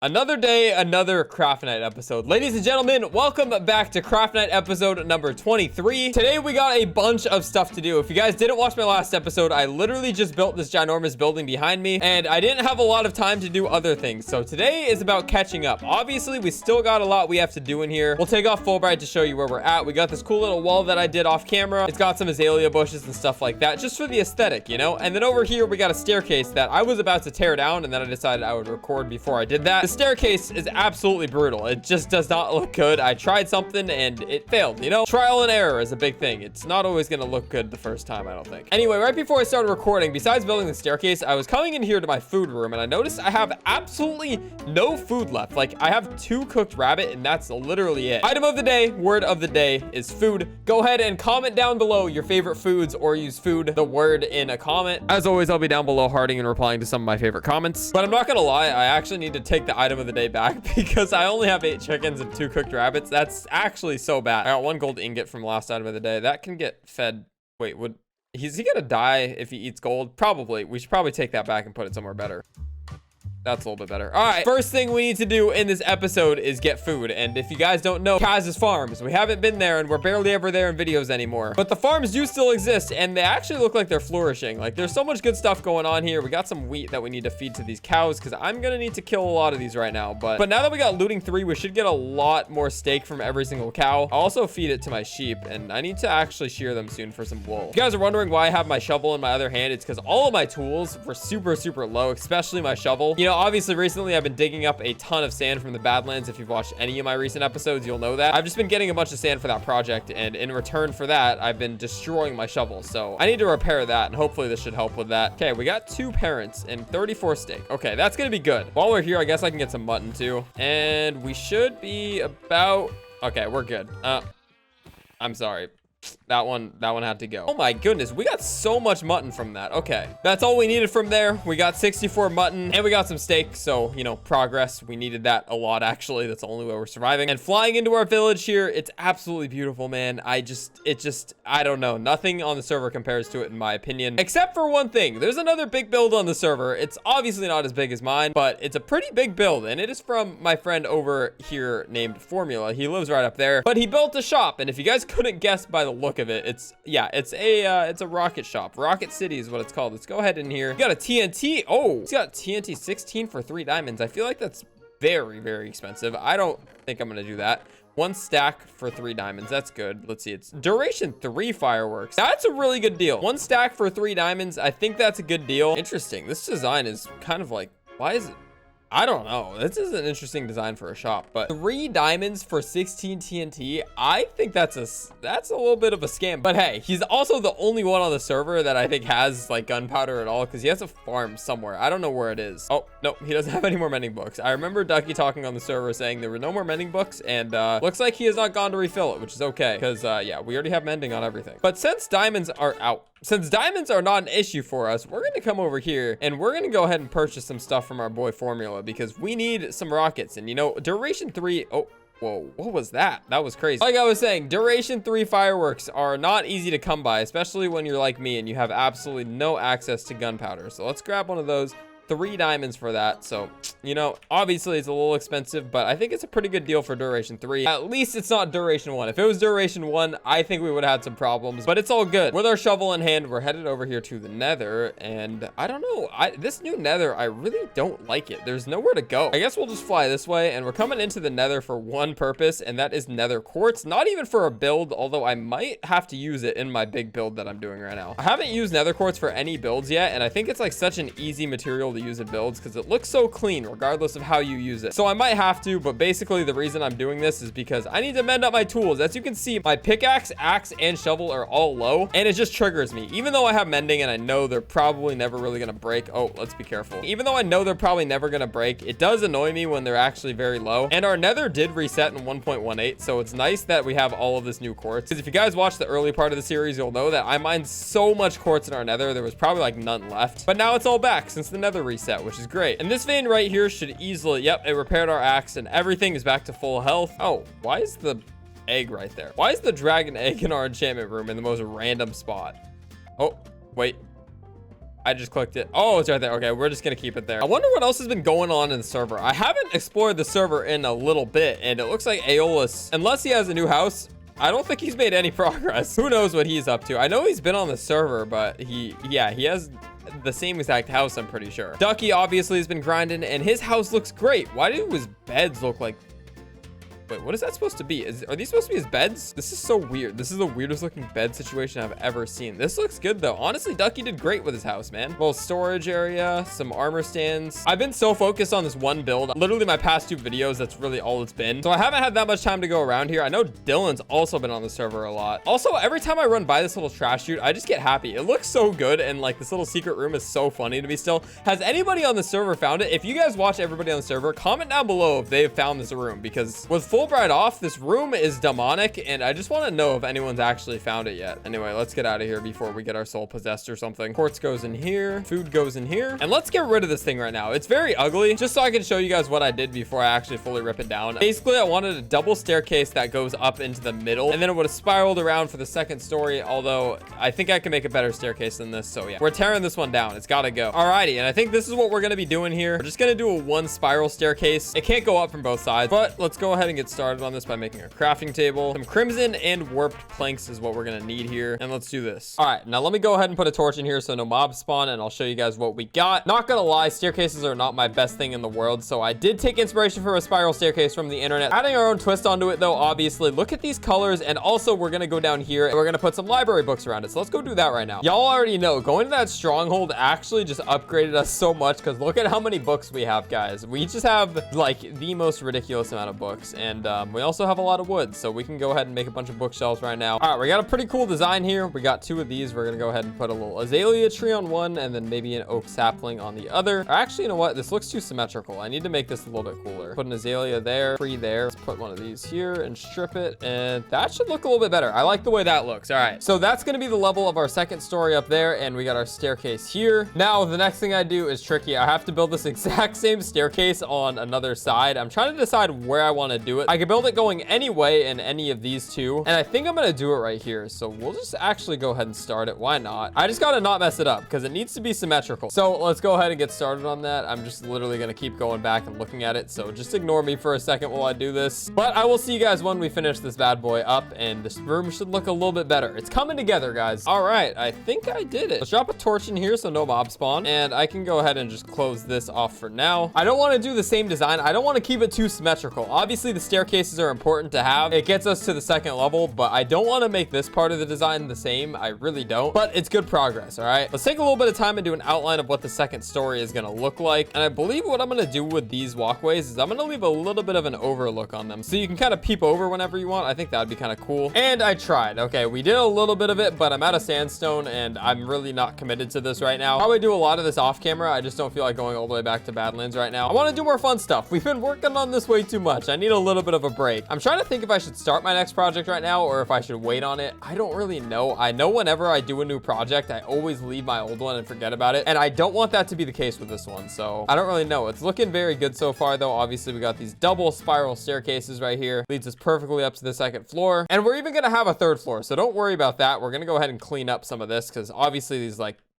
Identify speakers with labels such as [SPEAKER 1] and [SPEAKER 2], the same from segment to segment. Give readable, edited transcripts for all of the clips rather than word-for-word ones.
[SPEAKER 1] Another day, another Craftnite episode. Ladies and gentlemen, welcome back to Craftnite episode number 23. Today we got a bunch of stuff to do. If you guys didn't watch my last episode, I literally just built this ginormous building behind me, and I didn't have a lot of time to do other things. So today is about catching up. Obviously, we still got a lot we have to do in here. We'll take off Fulbright to show you where we're at. We got this cool little wall that I did off camera. It's got some azalea bushes and stuff like that, just for the aesthetic, you know? And then over here, we got a staircase that I was about to tear down, and then I decided I would record before I did that. The staircase is absolutely brutal. It just does not look good. I tried something and it failed, you know? Trial and error is a big thing. It's not always gonna look good the first time, I don't think. Anyway, right before I started recording, besides building the staircase, I was coming in here to my food room and I noticed I have absolutely no food left. Like, I have 2 cooked rabbit and that's literally it. Item of the day, word of the day is food. Go ahead and comment down below your favorite foods or use food, the word, in a comment. As always, I'll be down below hearting and replying to some of my favorite comments. But I'm not gonna lie, I actually need to take the item of the day back because I only have 8 chickens and 2 cooked rabbits. That's actually so bad. I got 1 gold ingot from last item of the day. That can get fed. Wait, is he gonna die if he eats gold? Probably. We should probably take that back and put it somewhere better. That's a little bit better. All right, first thing we need to do in this episode is get food. And if you guys don't know, Kaz's farms, we haven't been there and we're barely ever there in videos anymore. But the farms do still exist and they actually look like they're flourishing. Like, there's so much good stuff going on here. We got some wheat that we need to feed to these cows because I'm gonna need to kill a lot of these right now. But now that we got looting 3, we should get a lot more steak from every single cow. I'll also feed it to my sheep and I need to actually shear them soon for some wool. If you guys are wondering why I have my shovel in my other hand, it's because all of my tools were super low, especially my shovel. You know, obviously recently I've been digging up a ton of sand from the Badlands. If you've watched any of my recent episodes, you'll know that. I've just been getting a bunch of sand for that project, and in return for that, I've been destroying my shovel. So I need to repair that, and hopefully this should help with that. Okay, we got 2 parents and 34 steak. Okay, that's gonna be good. While we're here, I guess I can get some mutton too. And we should be about... Okay, we're good. I'm sorry. That one had to go. Oh my goodness, we got so much mutton from that. Okay, that's all we needed from there. We got 64 mutton and we got some steak, so, you know, progress. We needed that a lot, actually. That's the only way we're surviving. And flying into our village here, it's absolutely beautiful, man. I don't know, nothing on the server compares to it in my opinion, except for one thing. There's another big build on the server. It's obviously not as big as mine, but it's a pretty big build, and it is from my friend over here named Formula. He lives right up there, but he built a shop, and if you guys couldn't guess by the look of it, it's a rocket shop. Rocket City is what it's called. Let's go ahead in here. You got a TNT. Oh, it's got TNT 16 for 3 diamonds. I feel like that's very expensive. I don't think I'm gonna do that. 1 stack for 3 diamonds. That's good. Let's see. It's duration 3 fireworks. That's a really good deal. 1 stack for 3 diamonds. I think that's a good deal. Interesting. This design is kind of like, why is it? I don't know. This is an interesting design for a shop, but 3 diamonds for 16 TNT. I think that's a little bit of a scam, but hey, he's also the only one on the server that I think has like gunpowder at all, because he has a farm somewhere. I don't know where it is. Oh, no, he doesn't have any more mending books. I remember Ducky talking on the server saying there were no more mending books, and looks like he has not gone to refill it, which is okay, because yeah, we already have mending on everything. But since diamonds are out, since diamonds are not an issue for us, we're going to come over here and we're going to go ahead and purchase some stuff from our boy Formula because we need some rockets. And you know, duration 3, oh, whoa, what was that? That was crazy. Like I was saying, duration 3 fireworks are not easy to come by, especially when you're like me and you have absolutely no access to gunpowder. So let's grab one of those. 3 diamonds for that. So, you know, obviously it's a little expensive, but I think it's a pretty good deal for duration 3. At least it's not duration 1. If it was duration 1, I think we would have had some problems, but it's all good. With our shovel in hand, we're headed over here to the Nether, and I don't know, this new Nether, I really don't like it. There's nowhere to go. I guess we'll just fly this way, and we're coming into the Nether for one purpose, and that is Nether quartz. Not even for a build, although I might have to use it in my big build that I'm doing right now. I haven't used Nether quartz for any builds yet, and I think it's like such an easy material to use in builds because it looks so clean regardless of how you use it. So I might have to, but basically the reason I'm doing this is because I need to mend up my tools. As you can see, my pickaxe, axe, and shovel are all low, and it just triggers me. Even though I have mending and I know they're probably never really gonna break. Oh, let's be careful. Even though I know they're probably never gonna break, it does annoy me when they're actually very low. And our Nether did reset in 1.18, so it's nice that we have all of this new quartz. Because if you guys watched the early part of the series, you'll know that I mined so much quartz in our Nether, there was probably like none left. But now it's all back since the Nether reset, which is great. And this vein right here should easily, yep, it repaired our axe and everything is back to full health. Oh, why is the egg right there? Why is the dragon egg in our enchantment room in the most random spot? Oh, wait. I just clicked it. Oh, it's right there. Okay, we're just gonna keep it there. I wonder what else has been going on in the server. I haven't explored the server in a little bit, and it looks like Aeolus, unless he has a new house, I don't think he's made any progress. Who knows what he's up to? I know he's been on the server, but he has the same exact house, I'm pretty sure. Ducky obviously has been grinding, and his house looks great. Why do his beds look like... Wait, what is that supposed to be? Are these supposed to be his beds? This is so weird. This is the weirdest looking bed situation I've ever seen. This looks good though. Honestly, Ducky did great with his house, man. Little storage area, some armor stands. I've been so focused on this one build. Literally my past 2 videos, that's really all it's been. So I haven't had that much time to go around here. I know Dylan's also been on the server a lot. Also, every time I run by this little trash chute, I just get happy. It looks so good, and like this little secret room is so funny to me still. Has anybody on the server found it? If you guys watch everybody on the server, comment down below if they've found this room, because with Fulbright off, this room is demonic, and I just want to know if anyone's actually found it yet. Anyway, let's get out of here before we get our soul possessed or something. Quartz goes in here, food goes in here, and let's get rid of this thing right now. It's very ugly, just so I can show you guys what I did before I actually fully rip it down. Basically, I wanted a double staircase that goes up into the middle, and then it would have spiraled around for the second story, although I think I can make a better staircase than this. So yeah, we're tearing this one down. It's got to go. Alrighty, and I think this is what we're going to be doing here. We're just going to do a 1 spiral staircase. It can't go up from both sides, but let's go ahead and get started on this by making a crafting table. Some crimson and warped planks is what we're gonna need here, and let's do this. All right, now let me go ahead and put a torch in here so no mobs spawn, and I'll show you guys what we got. Not gonna lie, staircases are not my best thing in the world, so I did take inspiration from a spiral staircase from the internet, adding our own twist onto it though. Obviously, look at these colors, and also we're gonna go down here and we're gonna put some library books around it. So let's go do that right now. Y'all already know going to that stronghold actually just upgraded us so much, because look at how many books we have, guys. We just have like the most ridiculous amount of books, and we also have a lot of wood, so we can go ahead and make a bunch of bookshelves right now. All right, we got a pretty cool design here. We got 2 of these. We're gonna go ahead and put a little azalea tree on one, and then maybe an oak sapling on the other. Or actually, you know what? This looks too symmetrical. I need to make this a little bit cooler. Put an azalea there, tree there. Let's put one of these here and strip it, and that should look a little bit better. I like the way that looks. All right, so that's gonna be the level of our second story up there, and we got our staircase here. Now, the next thing I do is tricky. I have to build this exact same staircase on another side. I'm trying to decide where I want to do it. I can build it going any way in any of these 2, and I think I'm gonna do it right here. So we'll just actually go ahead and start it. Why not? I just gotta not mess it up because it needs to be symmetrical. So let's go ahead and get started on that. I'm just literally gonna keep going back and looking at it, so just ignore me for a second while I do this. But I will see you guys when we finish this bad boy up, and this room should look a little bit better. It's coming together, guys. All right, I think I did it. Let's drop a torch in here so no mob spawn, and I can go ahead and just close this off for now. I don't want to do the same design. I don't want to keep it too symmetrical. Obviously, the staircases are important to have. It gets us to the second level, but I don't want to make this part of the design the same. I really don't, but it's good progress. All right, let's take a little bit of time and do an outline of what the second story is going to look like. And I believe what I'm going to do with these walkways is I'm going to leave a little bit of an overlook on them, so you can kind of peep over whenever you want. I think that would be kind of cool. And I tried. Okay, we did a little bit of it, but I'm out of sandstone, and I'm really not committed to this right now. Probably do a lot of this off camera. I just don't feel like going all the way back to Badlands right now. I want to do more fun stuff. We've been working on this way too much. I need a little bit of a break. I'm trying to think if I should start my next project right now or if I should wait on it. I don't really know. I know whenever I do a new project, I always leave my old one and forget about it, and I don't want that to be the case with this one, so I don't really know. It's looking very good so far though. Obviously, we got these double spiral staircases right here. Leads us perfectly up to the second floor, and we're even gonna have a third floor, so don't worry about that. We're gonna go ahead and clean up some of this, because obviously these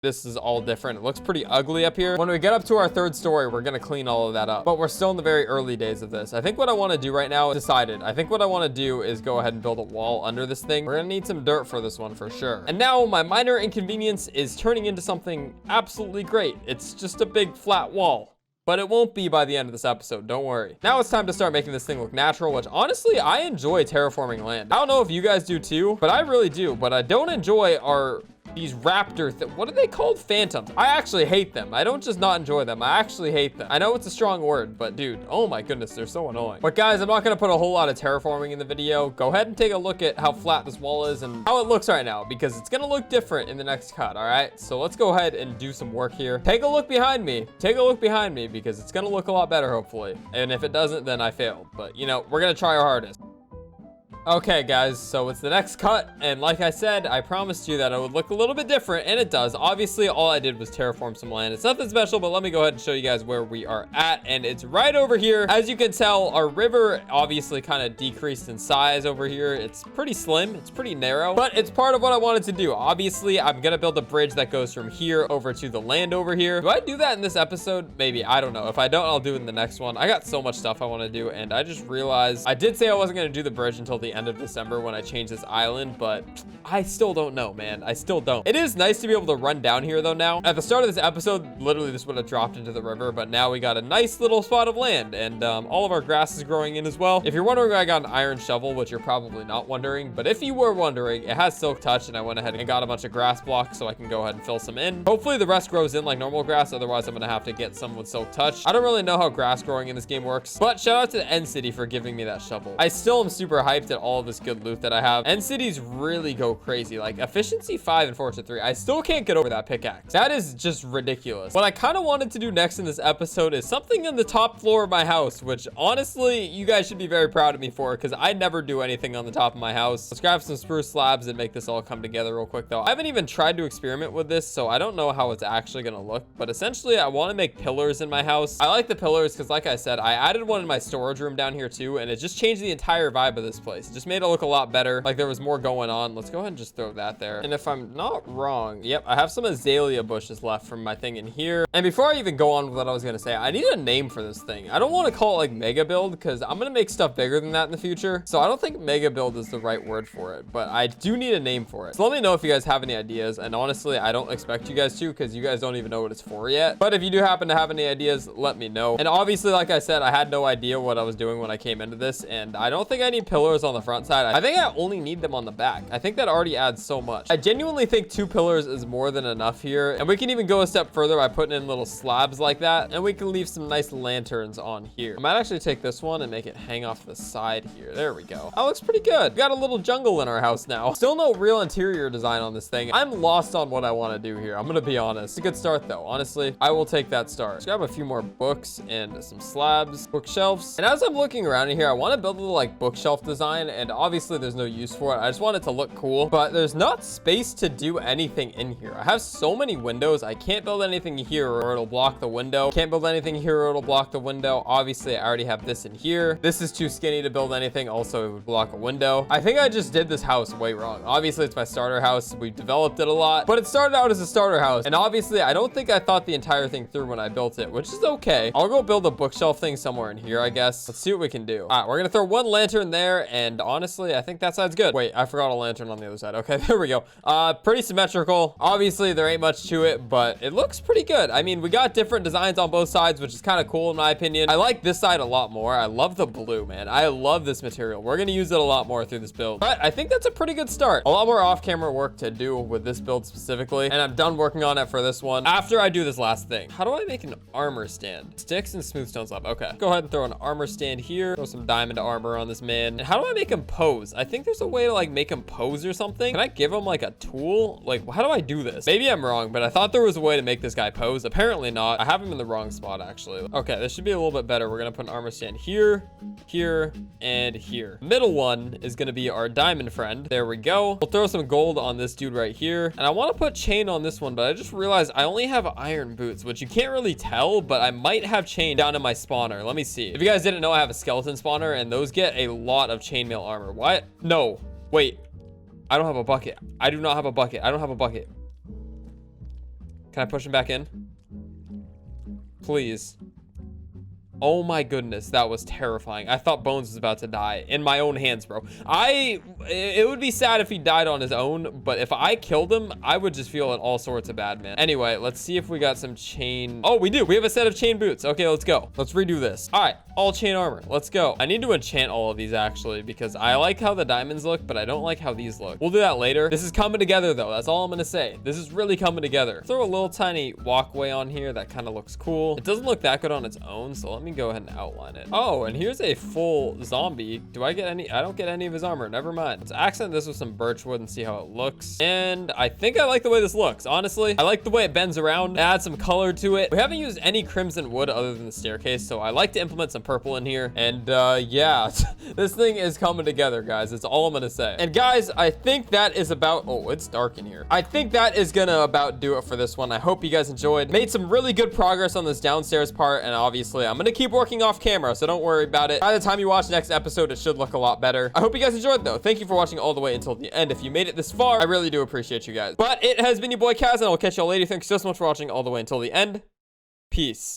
[SPEAKER 1] this is all different. It looks pretty ugly up here. When we get up to our third story, we're gonna clean all of that up, but we're still in the very early days of this. I think what I want to do right now, I think what I want to do is go ahead and build a wall under this thing. We're gonna need some dirt for this one for sure. And now my minor inconvenience is turning into something absolutely great. It's just a big flat wall, but it won't be by the end of this episode, don't worry. Now it's time to start making this thing look natural, which honestly, I enjoy terraforming land. I don't know if you guys do too, but I really do. But I don't enjoy these raptor what are they called? Phantoms. I actually hate them. I don't just not enjoy them. I actually hate them. I know it's a strong word, but dude, oh my goodness, they're so annoying. But guys, I'm not gonna put a whole lot of terraforming in the video. Go ahead and take a look at how flat this wall is and how it looks right now, because it's gonna look different in the next cut, all right? So let's go ahead and do some work here. Take a look behind me. Take a look behind me, because it's gonna look a lot better, hopefully. And if it doesn't, then I failed. But you know, we're gonna try our hardest. Okay, guys, so it's the next cut, and like I said, I promised you that it would look a little bit different, and it does. Obviously, all I did was terraform some land. It's nothing special, but let me go ahead and show you guys where we are at, and it's right over here. As you can tell, our river obviously kind of decreased in size over here. It's pretty slim, it's pretty narrow, but it's part of what I wanted to do. Obviously, I'm gonna build a bridge that goes from here over to the land over here. Do I do that in this episode? Maybe, I don't know. If I don't, I'll do it in the next one. I got so much stuff I want to do, and I just realized I did say I wasn't gonna do the bridge until the end of December when I changed this island, but I still don't know, man. I still don't. It is nice to be able to run down here though now. At the start of this episode, literally this would have dropped into the river, but now we got a nice little spot of land, and all of our grass is growing in as well. If you're wondering why I got an iron shovel, which you're probably not wondering, but if you were wondering, it has silk touch, and I went ahead and got a bunch of grass blocks so I can go ahead and fill some in. Hopefully the rest grows in like normal grass, otherwise I'm gonna have to get some with silk touch. I don't really know how grass growing in this game works, but shout out to the End City for giving me that shovel. I still am super hyped at all of this good loot that I have. End cities really go crazy, like efficiency 5 and fortune 3. I still can't get over that pickaxe. That is just ridiculous. What I kind of wanted to do next in this episode is something in the top floor of my house, which honestly you guys should be very proud of me for, because I never do anything on the top of my house. Let's grab some spruce slabs and make this all come together real quick though. I haven't even tried to experiment with this, so I don't know how it's actually gonna look, but essentially I want to make pillars in my house. I like the pillars because like I said, I added one in my storage room down here too, and it just changed the entire vibe of this place. It just made it look a lot better, like there was more going on. Let's go ahead and just throw that there. And if I'm not wrong, yep, I have some azalea bushes left from my thing in here. And before I even go on with what I was gonna say, I need a name for this thing. I don't want to call it like mega build because I'm gonna make stuff bigger than that in the future, so I don't think mega build is the right word for it, but I do need a name for it. So let me know if you guys have any ideas, and honestly I don't expect you guys to because you guys don't even know what it's for yet, but if you do happen to have any ideas, let me know. And obviously like I said, I had no idea what I was doing when I came into this, and I don't think I need pillars on the front side. I think I only need them on the back. I think that already adds so much. I genuinely think 2 pillars is more than enough here, and we can even go a step further by putting in little slabs like that, and we can leave some nice lanterns on here. I might actually take this one and make it hang off the side here. There we go. That looks pretty good. We got a little jungle in our house now. Still no real interior design on this thing. I'm lost on what I want to do here. I'm gonna be honest. It's a good start though. Honestly, I will take that start. Let's grab a few more books and some slabs, bookshelves. And as I'm looking around in here, I want to build a little like bookshelf design, and obviously there's no use for it. I just want it to look cool, but there's not space to do anything in here. I have so many windows. I can't build anything here or it'll block the window. Can't build anything here or it'll block the window. Obviously I already have this in here. This is too skinny to build anything. Also it would block a window. I think I just did this house way wrong. Obviously it's my starter house. We developed it a lot, but it started out as a starter house, and obviously I don't think I thought the entire thing through when I built it, which is okay. I'll go build a bookshelf thing somewhere in here, I guess. Let's see what we can do. All right, we're gonna throw one lantern there, and honestly I think that side's good. Wait, I forgot a lantern on the other side. Okay, there we go. Pretty symmetrical. Obviously there ain't much to it, but it looks pretty good. I mean, we got different designs on both sides, which is kind of cool in my opinion. I like this side a lot more. I love the blue, man. I love this material. We're gonna use it a lot more through this build, but I think that's a pretty good start. A lot more off-camera work to do with this build specifically, and I'm done working on it for this one after I do this last thing. How do I make an armor stand? Sticks and smooth stone slab. Okay, go ahead and throw an armor stand here. Throw some diamond armor on this man. And how do I make him pose? I think there's a way to like make him pose or something. Can I give him like a tool? Like, how do I do this? Maybe I'm wrong, but I thought there was a way to make this guy pose. Apparently not. I have him in the wrong spot actually. Okay, this should be a little bit better. We're gonna put an armor stand here, here, and here. Middle one is gonna be our diamond friend. There we go. We'll throw some gold on this dude right here, and I want to put chain on this one, but I just realized I only have iron boots, which you can't really tell, but I might have chain down in my spawner. Let me see. If you guys didn't know, I have a skeleton spawner, and those get a lot of chainmail armor. What? No, wait, I don't have a bucket. I do not have a bucket. I don't have a bucket. Can I push him back in? Please. Oh my goodness, that was terrifying. I thought Bones was about to die in my own hands, bro. It would be sad if he died on his own, but if I killed him, I would just feel all sorts of bad, man. Anyway, let's see if we got some chain. Oh, we do. We have a set of chain boots. Okay, let's go. Let's redo this. All right, all chain armor. Let's go. I need to enchant all of these actually, because I like how the diamonds look, but I don't like how these look. We'll do that later. This is coming together though. That's all I'm gonna say. This is really coming together. Throw a little tiny walkway on here that kind of looks cool. It doesn't look that good on its own, so let me me go ahead and outline it. Oh, and here's a full zombie. Do I get any? I don't get any of his armor. Never mind. Let's accent this with some birch wood and see how it looks. And I think I like the way this looks. Honestly, I like the way it bends around. Add some color to it. We haven't used any crimson wood other than the staircase, so I like to implement some purple in here. And yeah, this thing is coming together, guys. That's all I'm gonna say. And guys, I think that is about, oh, it's dark in here. I think that is gonna about do it for this one. I hope you guys enjoyed. Made some really good progress on this downstairs part, and obviously I'm gonna keep working off camera, so don't worry about it. By the time you watch the next episode, it should look a lot better. I hope you guys enjoyed, though. Thank you for watching all the way until the end. If you made it this far, I really do appreciate you guys. But it has been your boy Kaz, and I'll catch y'all later. Thanks so much for watching all the way until the end. Peace.